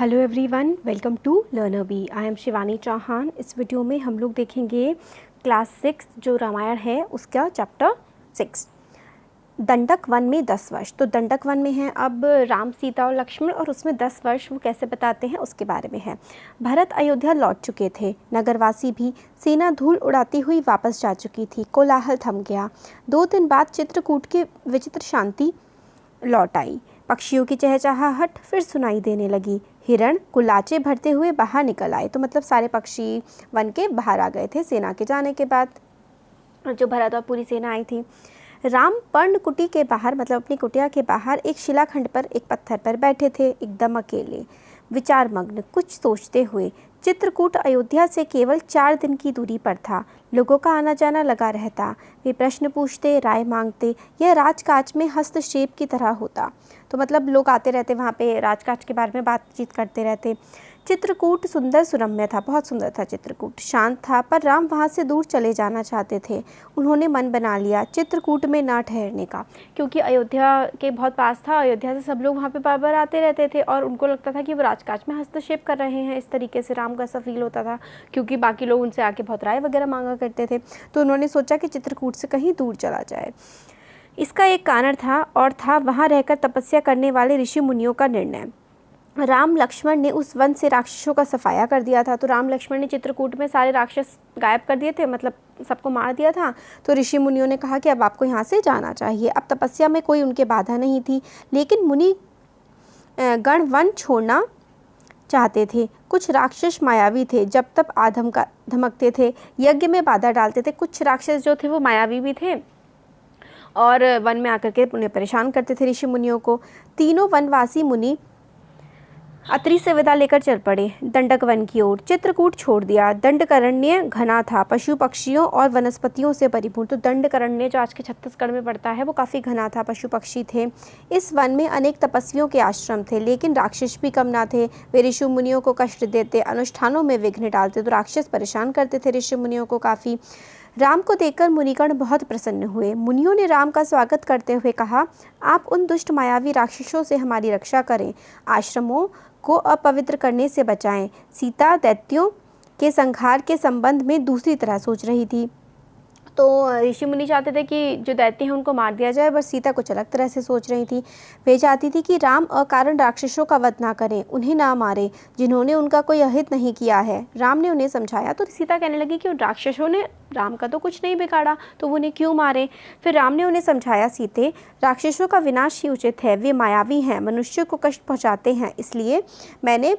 Hello everyone, welcome to Learner Bee. I am Shivani Chauhan. इस video में हम लोग देखेंगे क्लास 6 जो रामायण है उसका चैप्टर 6 दंडक वन में 10 वर्ष। तो दंडक वन में है अब राम, सीता और लक्ष्मण, और उसमें 10 वर्ष वो कैसे बताते हैं उसके बारे में है। भरत अयोध्या लौट चुके थे, नगरवासी भी। सेना धूल उड़ाती हुई वापस जा चुकी थी। कोलाहल थम गया। 2 दिन बाद चित्रकूट की विचित्र शांति लौट आई। पक्षियों की चहचहाहट फिर सुनाई देने लगी। हिरण कुलाचे भरते हुए बाहर निकल आए। तो मतलब सारे पक्षी वन के बाहर आ गए थे सेना के जाने के बाद, जो भरत और पूरी सेना आई थी। राम पर्णकुटी के बाहर, मतलब अपनी कुटिया के बाहर, एक शिलाखंड पर एक पत्थर पर बैठे थे, एकदम अकेले, विचारमग्न, कुछ सोचते हुए। चित्रकूट अयोध्या से केवल 4 दिन की दूरी पर था। लोगों का आना जाना लगा रहता। वे प्रश्न पूछते, राय मांगते। यह राजकाज में हस्तक्षेप की तरह होता। तो मतलब लोग आते रहते वहाँ पे, राजकाज के बारे में बातचीत करते रहते। चित्रकूट सुंदर सुरम्य था, बहुत सुंदर था चित्रकूट। शांत था, पर राम वहाँ से दूर चले जाना चाहते थे। उन्होंने मन बना लिया चित्रकूट में ना ठहरने का, क्योंकि अयोध्या के बहुत पास था। अयोध्या से सब लोग वहाँ पे बार बार आते रहते थे और उनको लगता था कि वो राजकाज में हस्तक्षेप कर रहे हैं। इस तरीके से राम को ऐसा फील होता था, क्योंकि बाकी लोग उनसे आके बहुत राय वगैरह मांगा करते थे। तो उन्होंने सोचा कि चित्रकूट से कहीं दूर चला जाए। इसका एक कारण था, और था वहाँ रहकर तपस्या करने वाले ऋषि मुनियों का निर्णय। राम लक्ष्मण ने उस वन से राक्षसों का सफाया कर दिया था। तो राम लक्ष्मण ने चित्रकूट में सारे राक्षस गायब कर दिए थे, मतलब सबको मार दिया था। तो ऋषि मुनियों ने कहा कि अब आपको यहाँ से जाना चाहिए। अब तपस्या में कोई उनके बाधा नहीं थी, लेकिन मुनि गण वन छोड़ना चाहते थे। कुछ राक्षस मायावी थे, जब तब आधम का धमकते थे, यज्ञ में बाधा डालते थे। कुछ राक्षस जो थे वो मायावी भी थे और वन में आकर के उन्हें परेशान करते थे ऋषि मुनियों को। तीनों वनवासी मुनि अत्रि से विदा लेकर चल पड़े दंडक वन की ओर। चित्रकूट छोड़ दिया। दंडकारण्य घना था, पशु पक्षियों और वनस्पतियों से परिपूर्ण। तो दंडकारण्य जो आज के छत्तीसगढ़ में पड़ता है वो काफ़ी घना था, पशु पक्षी थे। इस वन में अनेक तपस्वियों के आश्रम थे, लेकिन राक्षस भी कम ना थे। वे ऋषि मुनियों को कष्ट देते, अनुष्ठानों में विघ्न डालते। तो राक्षस परेशान करते थे ऋषि मुनियों को काफ़ी। राम को देखकर मुनिगण बहुत प्रसन्न हुए। मुनियों ने राम का स्वागत करते हुए कहा, आप उन दुष्ट मायावी राक्षसों से हमारी रक्षा करें, आश्रमों को अपवित्र करने से बचाएं। सीता दैत्यों के संहार के संबंध में दूसरी तरह सोच रही थी। तो ऋषि मुनि चाहते थे कि जो दैत्य हैं उनको मार दिया जाए, बस सीता कुछ अलग तरह से सोच रही थी। वे चाहती थी कि राम अकारण राक्षसों का वध ना करें, उन्हें ना मारे, जिन्होंने उनका कोई अहित नहीं किया है। राम ने उन्हें समझाया। तो सीता कहने लगी कि उन राक्षसों ने राम का तो कुछ नहीं बिगाड़ा, तो वो उन्हें क्यों मारे। फिर राम ने उन्हें समझाया, सीते, राक्षसों का विनाश ही उचित है। वे मायावी हैं, मनुष्य को कष्ट पहुँचाते हैं, इसलिए मैंने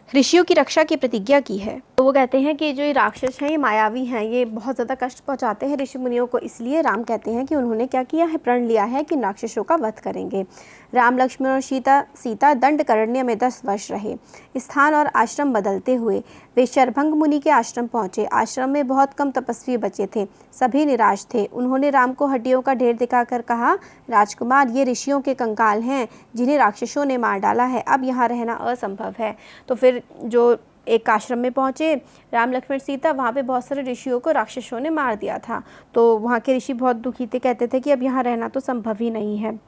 ऋषियों की रक्षा की प्रतिज्ञा की है। तो वो कहते हैं कि जो ये राक्षस हैं ये मायावी हैं, ये बहुत ज़्यादा कष्ट पहुंचाते हैं ऋषि मुनियों को, इसलिए राम कहते हैं कि उन्होंने क्या किया है, प्रण लिया है कि राक्षसों का वध करेंगे। राम, लक्ष्मण और सीता दंडकारण्य में 10 वर्ष रहे। स्थान और आश्रम बदलते हुए वे शरभंग मुनि के आश्रम पहुंचे। आश्रम में बहुत कम तपस्वी बचे थे, सभी निराश थे। उन्होंने राम को हड्डियों का ढेर दिखाकर कहा, राजकुमार, ये ऋषियों के कंकाल हैं जिन्हें राक्षसों ने मार डाला है। अब यहाँ रहना असंभव है। तो फिर जो एक आश्रम में पहुँचे राम, लक्ष्मण, सीता, वहाँ पे बहुत सारे ऋषियों को राक्षसों ने मार दिया था। तो वहाँ के ऋषि बहुत दुखी थे, कहते थे कि अब यहाँ रहना तो संभव ही नहीं है।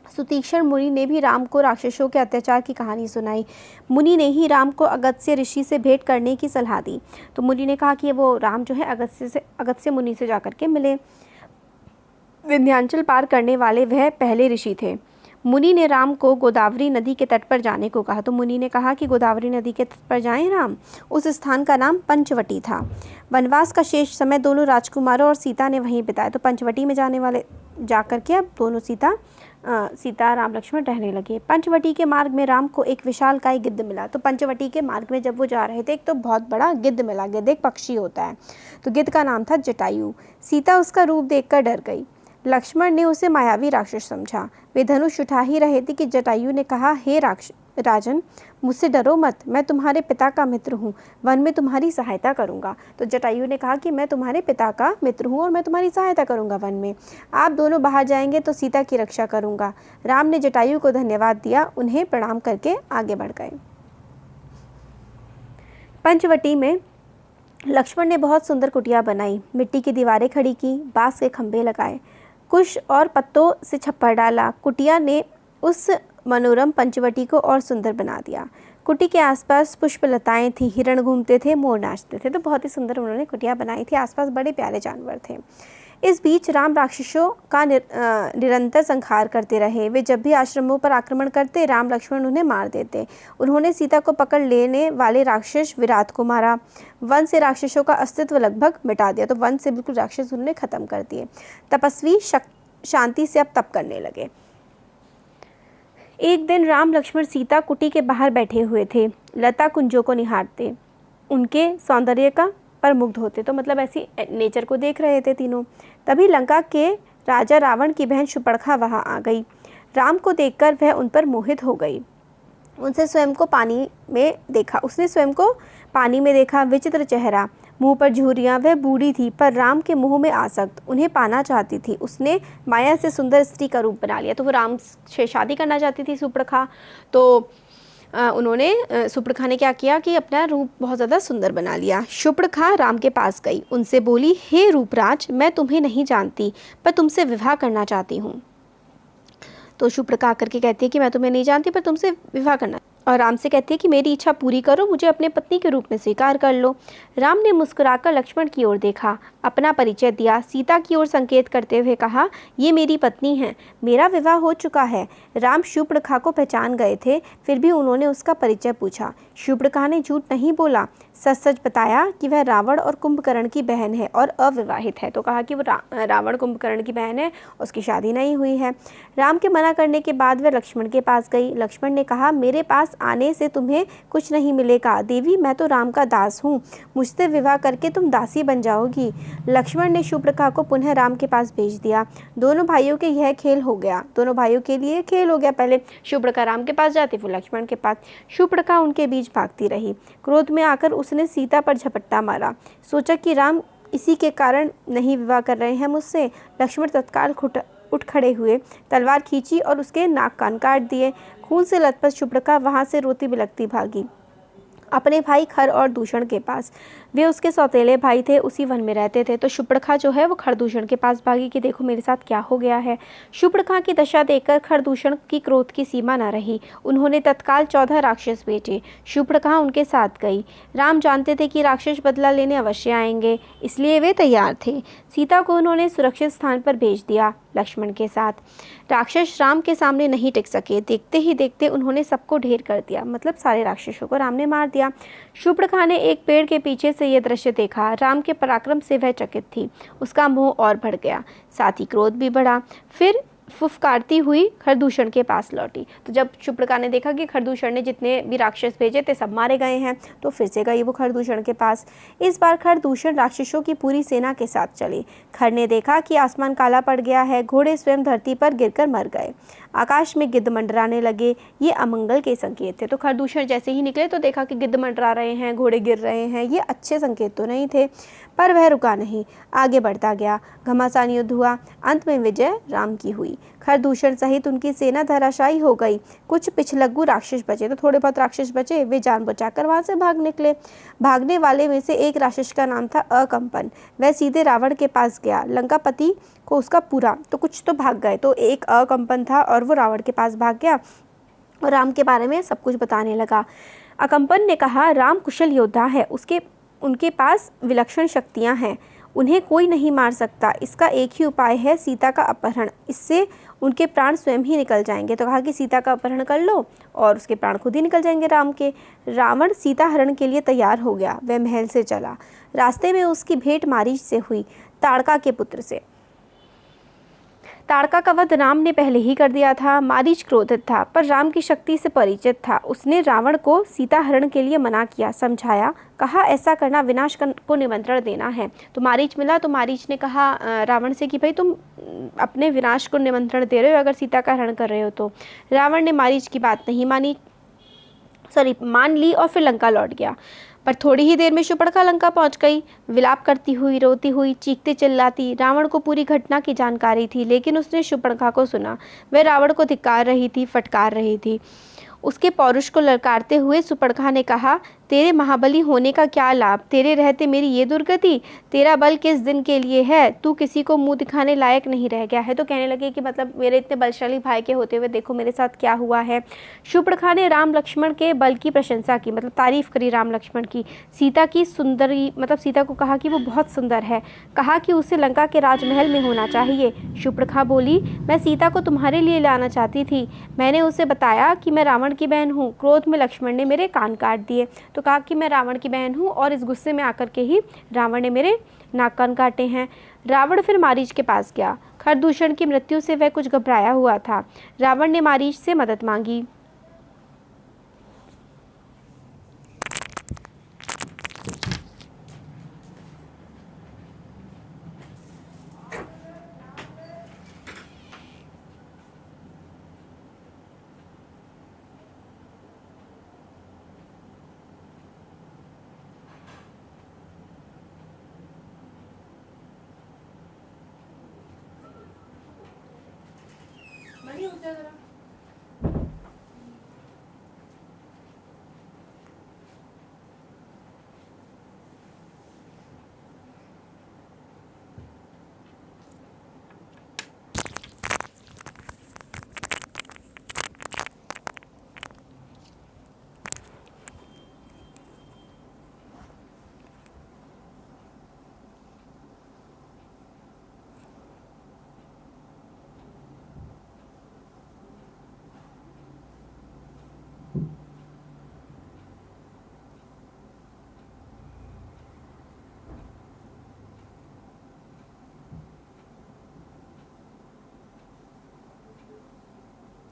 सुतीक्षण मुनि ने भी राम को राक्षसों के अत्याचार की कहानी सुनाई। मुनि ने ही राम को अगस्त्य ऋषि से भेंट करने की सलाह दी। तो मुनि ने कहा कि वो राम जो है अगस्त्य मुनि से जाकर के मिले। विंध्याचल पार करने वाले वह पहले ऋषि थे। मुनि ने राम को गोदावरी नदी के तट पर जाने को कहा। तो मुनि ने कहा कि गोदावरी नदी के तट पर जाएं राम। उस स्थान का नाम पंचवटी था। वनवास का शेष समय दोनों राजकुमारों और सीता ने वहीं बिताया। तो पंचवटी में जाकर के अब दोनों सीता राम लक्ष्मण रहने लगे। पंचवटी के मार्ग में राम को एक विशालकाय गिद्ध मिला। तो पंचवटी के मार्ग में जब वो जा रहे थे, एक तो बहुत बड़ा गिद्ध मिला। गिद्ध एक पक्षी होता है, तो गिद्ध का नाम था जटायु। सीता उसका रूप देखकर डर गई। लक्ष्मण ने उसे मायावी राक्षस समझा। वे धनुष उठा ही रहे थे कि जटायु ने कहा, हे राजन, मुझसे डरो मत, मैं तुम्हारे पिता का मित्र हूँ, वन में तुम्हारी सहायता करूँगा। तो जटायु ने कहा कि मैं तुम्हारे पिता का मित्र हूँ और मैं तुम्हारी सहायता करूँगा वन में। आप दोनों बाहर जाएंगे तो सीता की रक्षा करूँगा। राम ने जटायु को धन्यवाद दिया, उन्हें प्रणाम करके आगे बढ़ गए। पंचवटी में लक्ष्मण ने बहुत सुंदर कुटिया बनाई, मिट्टी की दीवारें खड़ी की, बांस के खंभे लगाए, कुश और पत्तों से छप्पर डाला। कुटिया ने उस मनोरम पंचवटी को और सुंदर बना दिया। कुटी के आसपास पुष्पलताएं थी, हिरण घूमते थे, मोर नाचते थे। तो बहुत ही सुंदर उन्होंने कुटिया बनाई थी, आसपास बड़े प्यारे जानवर थे। इस बीच राम राक्षसों का निरंतर संहार करते रहे। वे जब भी आश्रमों पर आक्रमण करते, राम लक्ष्मण उन्हें मार देते। उन्होंने सीता को पकड़ लेने वाले राक्षस विराट को मारा। वन से राक्षसों का अस्तित्व लगभग मिटा दिया। तो वन से बिल्कुल राक्षस उन्होंने खत्म कर दिए। तपस्वी शांति से अब तप करने लगे। एक दिन राम लक्ष्मण सीता कुटी के बाहर बैठे हुए थे, लता कुंजों को निहारते, उनके सौंदर्य का पर मुग्ध होते। तो मतलब ऐसी नेचर को देख रहे थे तीनों। तभी लंका के राजा रावण की बहन शूर्पणखा वहां आ गई। राम को देखकर वह उन पर मोहित हो गई। उसने स्वयं को पानी में देखा। विचित्र चेहरा, मुंह पर झुर्रियां। वह बूढ़ी थी पर राम के मुंह में आसक्त, उन्हें पाना चाहती थी। उसने माया से सुंदर स्त्री का रूप बना लिया। तो वो राम से शादी करना चाहती थी शूर्पणखा। तो उन्होंने शूर्पणखा ने क्या किया कि अपना रूप बहुत ज़्यादा सुंदर बना लिया। शूर्पणखा राम के पास गई, उनसे बोली, हे रूपराज, मैं तुम्हें नहीं जानती पर तुमसे विवाह करना चाहती हूँ। तो शूर्पणखा करके कहती है कि मैं तुम्हें नहीं जानती पर तुमसे विवाह करना, और राम से कहती है कि मेरी इच्छा पूरी करो, मुझे अपने पत्नी के रूप में स्वीकार कर लो। राम ने मुस्कुराकर लक्ष्मण की ओर देखा, अपना परिचय दिया, सीता की ओर संकेत करते हुए कहा, ये मेरी पत्नी है, मेरा विवाह हो चुका है। राम शूर्पणखा को पहचान गए थे, फिर भी उन्होंने उसका परिचय पूछा। शूर्पणखा ने झूठ नहीं बोला, सच सच बताया कि वह रावण और कुंभकर्ण की बहन है और अविवाहित है। तो कहा कि वो रावण कुंभकर्ण की बहन है, उसकी शादी नहीं हुई है। राम के मना करने के बाद वह लक्ष्मण के पास गई। लक्ष्मण ने कहा, मेरे पास आने से तुम्हें कुछ नहीं मिलेगा। देवी, मैं तो राम का दास हूँ, मुझसे विवाह करके तुम दासी बन जाओगी। लक्ष्मण ने शूर्पणखा को पुनः राम के पास भेज दिया। दोनों भाइयों के यह खेल हो गया, दोनों भाइयों के लिए खेल हो गया। पहले शूर्पणखा राम के पास जाती, फिर लक्ष्मण के पास। शूर्पणखा उनके बीच भागती रही। क्रोध में आकर उसने सीता पर झपट्टा मारा। सोचा कि राम इसी के कारण नहीं विवाह कर रहे हैं मुझसे। लक्ष्मण तत्काल उठ खड़े हुए, तलवार खींची और उसके नाक कान काट दिए। खून से लथपथ शूर्पणखा वहां से रोती बिलखती भागी अपने भाई खर और दूषण के पास। वे उसके सौतेले भाई थे, उसी वन में रहते थे। तो शूर्पणखा जो है वो खरदूषण के पास भागी कि देखो मेरे साथ क्या हो गया है। शूर्पणखा की दशा देखकर खरदूषण की क्रोध की सीमा न रही। उन्होंने तत्काल 14 राक्षस भेजे। शूर्पणखा उनके साथ गई। राम जानते थे कि राक्षस बदला लेने अवश्य आएंगे, इसलिए वे तैयार थे। सीता को उन्होंने सुरक्षित स्थान पर भेज दिया लक्ष्मण के साथ। राक्षस राम के सामने नहीं टिक सके। देखते ही देखते उन्होंने सबको ढेर कर दिया, मतलब सारे राक्षसों को राम ने मार दिया। शूर्पणखा ने एक पेड़ के पीछे से यह दृश्य देखा। राम के पराक्रम से वह चकित थी। उसका मोह और बढ़ गया, साथ ही क्रोध भी बढ़ा। फिर फुफकारती हुई खरदूषण के पास लौटी। तो जब शूर्पणखा ने देखा कि खरदूषण ने जितने भी राक्षस भेजे थे सब मारे गए हैं, तो फिर से गई वो खरदूषण के पास। इस बार खरदूषण राक्षसों की पूरी सेना के साथ चली। खर ने देखा कि आसमान काला पड़ गया है, घोड़े स्वयं धरती पर गिरकर मर गए, आकाश में गिद्ध मंडराने लगे। ये अमंगल के संकेत थे। तो खरदूषण जैसे ही निकले तो देखा कि गिद्ध मंडरा रहे हैं, घोड़े गिर रहे हैं, ये अच्छे संकेत तो नहीं थे। पर वह रुका नहीं, आगे बढ़ता गया। घमासान युद्ध हुआ, अंत में विजय राम की हुई। खरदूषण सहित उनकी सेना धराशायी हो गई। कुछ पिछलग्गू राक्षस बचे, तो थोड़े बहुत राक्षस बचे, वे जान बचाकर वहां से भाग निकले। भागने वाले में से एक राक्षस का नाम था अकंपन। वह सीधे रावण के पास गया, लंकापति को उसका पूरा, तो कुछ तो भाग गए। तो एक अकंपन था और वो रावण के पास भाग गया और राम के बारे में सब कुछ बताने लगा। अकंपन ने कहा, राम कुशल योद्धा है, उनके पास विलक्षण शक्तियां हैं, उन्हें कोई नहीं मार सकता। इसका एक ही उपाय है, सीता का अपहरण, इससे उनके प्राण स्वयं ही निकल जाएंगे। तो कहा कि सीता का अपहरण कर लो और उसके प्राण खुद ही निकल जाएंगे राम के। रावण सीता हरण के लिए तैयार हो गया। वह महल से चला। रास्ते में उसकी भेंट मारीच से हुई, ताड़का के पुत्र से। ताड़का का वध राम ने पहले ही कर दिया था। मारीच क्रोधित था पर राम की शक्ति से परिचित था। उसने रावण को सीता हरण के लिए मना किया, समझाया, कहा ऐसा करना विनाश को निमंत्रण देना है। तो मारीच मिला तो मारीच ने कहा रावण से कि भाई तुम अपने विनाश को निमंत्रण दे रहे हो अगर सीता का हरण कर रहे हो तो। रावण ने मारीच की बात नहीं मान ली और फिर लंका लौट गया। पर थोड़ी ही देर में शूर्पणखा लंका पहुंच गई, विलाप करती हुई, रोती हुई, चीखती चिल्लाती। रावण को पूरी घटना की जानकारी थी, लेकिन उसने शूर्पणखा को सुना। वह रावण को धिक्कार रही थी, फटकार रही थी। उसके पौरुष को ललकारते हुए शूर्पणखा ने कहा, तेरे महाबली होने का क्या लाभ, तेरे रहते मेरी ये दुर्गति, तेरा बल किस दिन के लिए है, तू किसी को मुंह दिखाने लायक नहीं रह गया है। तो कहने लगे कि मतलब मेरे इतने बलशाली भाई के होते हुए देखो मेरे साथ क्या हुआ है। शूर्पणखा ने राम लक्ष्मण के बल की प्रशंसा की, मतलब तारीफ करी राम लक्ष्मण की। सीता की सुंदरी, मतलब सीता को कहा कि वो बहुत सुंदर है, कहा कि उसे लंका के राजमहल में होना चाहिए। शूर्पणखा बोली, मैं सीता को तुम्हारे लिए लाना चाहती थी, मैंने उसे बताया कि मैं रावण की बहन हूँ। क्रोध में लक्ष्मण ने मेरे कान काट दिए। तो कहा कि मैं रावण की बहन हूँ और इस गुस्से में आकर के ही रावण ने मेरे नाक कान काटे हैं। रावण फिर मारीच के पास गया। खरदूषण की मृत्यु से वह कुछ घबराया हुआ था। रावण ने मारीच से मदद मांगी।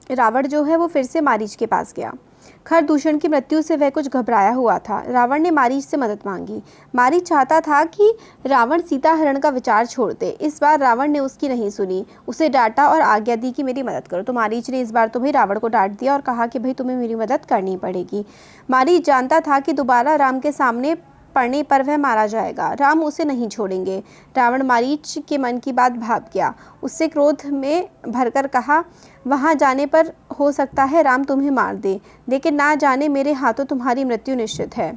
रावण जो है वो फिर से मारीच के पास गया। खरदूषण की मृत्यु से वह कुछ घबराया हुआ था। रावण ने मारीच से मदद मांगी। मारीच चाहता था कि रावण सीता हरण का विचार छोड़ दे। इस बार रावण ने उसकी नहीं सुनी, उसे डांटा और आज्ञा दी कि मेरी मदद करो। तो मारीच ने इस बार तो भाई रावण को डांट दिया और कहा कि भाई तुम्हें मेरी मदद करनी पड़ेगी। मारीच जानता था कि दोबारा राम के सामने पड़ने पर वह मारा जाएगा, राम उसे नहीं छोड़ेंगे। रावण मारीच के मन की बात भाप गया। उससे क्रोध में भरकर कहा, वहां जाने पर हो सकता है राम तुम्हें मार दे, लेकिन ना जाने मेरे हाथों तुम्हारी मृत्यु निश्चित है।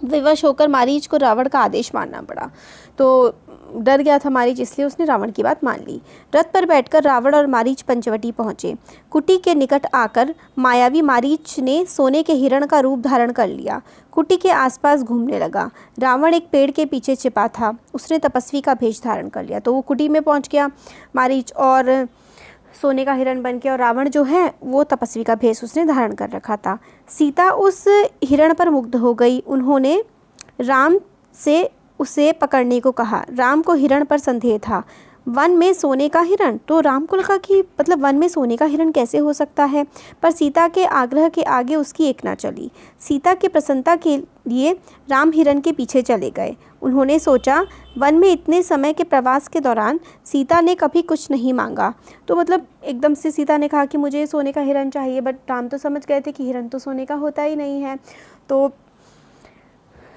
विवश होकर मारीच को रावण का आदेश मानना पड़ा। तो डर गया था मारीच, इसलिए उसने रावण की बात मान ली। रथ पर बैठकर रावण और मारीच पंचवटी पहुंचे। कुटी के निकट आकर मायावी मारीच ने सोने के हिरण का रूप धारण कर लिया। कुटी के आसपास घूमने लगा। रावण एक पेड़ के पीछे छिपा था, उसने तपस्वी का भेष धारण कर लिया। तो वो कुटी में पहुंच गया मारीच और सोने का हिरण बन के, और रावण जो है वो तपस्वी का भेष उसने धारण कर रखा था। सीता उस हिरण पर मुग्ध हो गई। उन्होंने राम से उसे पकड़ने को कहा। राम को हिरण पर संदेह था। वन में सोने का हिरण, तो राम को लगा कि मतलब वन में सोने का हिरण कैसे हो सकता है, पर सीता के आग्रह के आगे उसकी एक ना चली। सीता की प्रसन्नता के लिए राम हिरण के पीछे चले गए। उन्होंने सोचा वन में इतने समय के प्रवास के दौरान सीता ने कभी कुछ नहीं मांगा, तो मतलब एकदम से सीता ने कहा कि मुझे सोने का हिरण चाहिए, बट राम तो समझ गए थे कि हिरण तो सोने का होता ही नहीं है। तो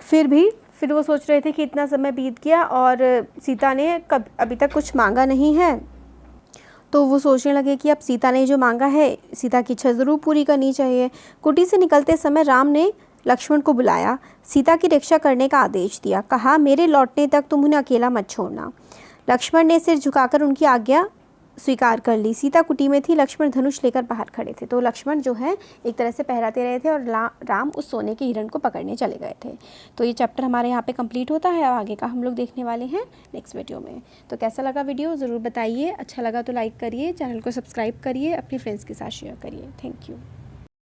फिर वो सोच रहे थे कि इतना समय बीत गया और सीता ने अभी तक कुछ मांगा नहीं है, तो वो सोचने लगे कि अब सीता ने जो मांगा है, सीता की इच्छा ज़रूर पूरी करनी चाहिए। कुटी से निकलते समय राम ने लक्ष्मण को बुलाया, सीता की रक्षा करने का आदेश दिया। कहा, मेरे लौटने तक तुम उन्हें अकेला मत छोड़ना। लक्ष्मण ने सिर झुकाकर उनकी आज्ञा स्वीकार कर ली। सीता कुटी में थी, लक्ष्मण धनुष लेकर बाहर खड़े थे। तो लक्ष्मण जो है एक तरह से पहराते रहे थे और राम उस सोने के हिरण को पकड़ने चले गए थे। तो ये चैप्टर हमारे यहाँ पे कंप्लीट होता है। आगे का हम लोग देखने वाले हैं नेक्स्ट वीडियो में। तो कैसा लगा वीडियो ज़रूर बताइए। अच्छा लगा तो लाइक करिए, चैनल को सब्सक्राइब करिए, अपने फ्रेंड्स के साथ शेयर करिए। Thank you.